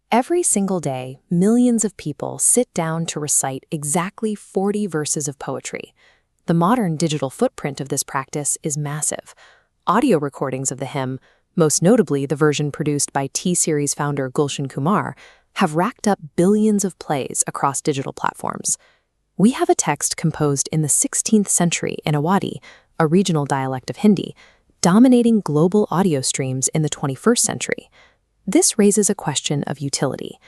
Every single day, millions of people sit down to recite exactly 40 verses of poetry. The modern digital footprint of this practice is massive. Audio recordings of the hymn, most notably the version produced by T-Series founder Gulshan Kumar, have racked up billions of plays across digital platforms. We have a text composed in the 16th century in Awadhi, a regional dialect of Hindi, dominating global audio streams in the 21st century. This raises a question of utility.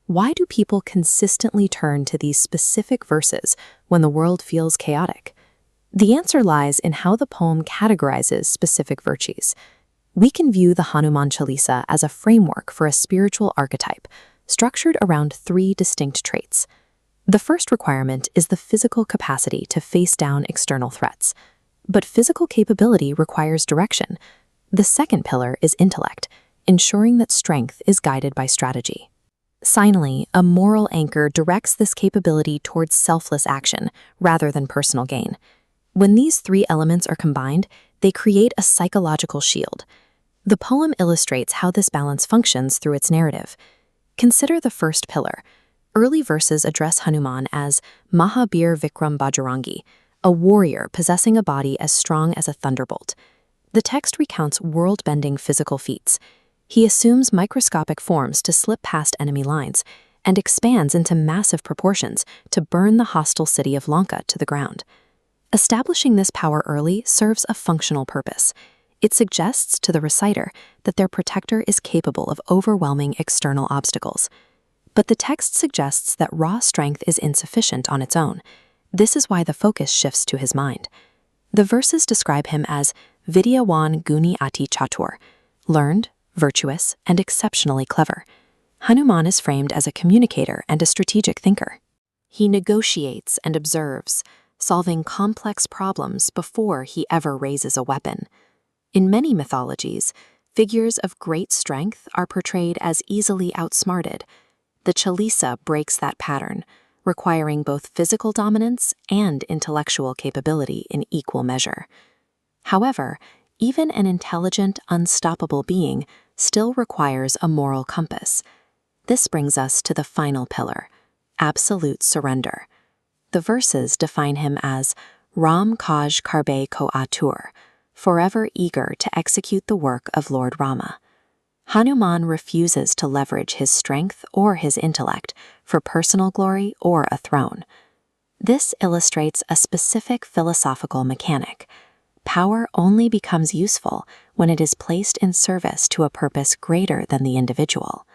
Why do people consistently turn to these specific verses when the world feels chaotic? The answer lies in how the poem categorizes specific virtues. We can view the Hanuman Chalisa as a framework for a spiritual archetype, structured around three distinct traits. The first requirement is the physical capacity to face down external threats. But physical capability requires direction. The second pillar is intellect, ensuring that strength is guided by strategy. Finally, a moral anchor directs this capability towards selfless action rather than personal gain. When these three elements are combined, they create a psychological shield. The poem illustrates how this balance functions through its narrative. Consider the first pillar. Early verses address Hanuman as Mahabir Vikram Bajrangi, a warrior possessing a body as strong as a thunderbolt. The text recounts world-bending physical feats. He assumes microscopic forms to slip past enemy lines and expands into massive proportions to burn the hostile city of Lanka to the ground. Establishing this power early serves a functional purpose. It suggests to the reciter that their protector is capable of overwhelming external obstacles. But the text suggests that raw strength is insufficient on its own. This is why the focus shifts to his mind. The verses describe him as Vidyawan Guni Ati Chatur, learned, virtuous, and exceptionally clever. Hanuman is framed as a communicator and a strategic thinker. He negotiates and observes, solving complex problems before he ever raises a weapon. In many mythologies, figures of great strength are portrayed as easily outsmarted. The Chalisa breaks that pattern, requiring both physical dominance and intellectual capability in equal measure. However, even an intelligent, unstoppable being still requires a moral compass. This brings us to the final pillar, absolute surrender. The verses define him as Ram Kaj Karbe Ko Atur, forever eager to execute the work of Lord Rama. Hanuman refuses to leverage his strength or his intellect for personal glory or a throne. This illustrates a specific philosophical mechanic. Power only becomes useful when it is placed in service to a purpose greater than the individual.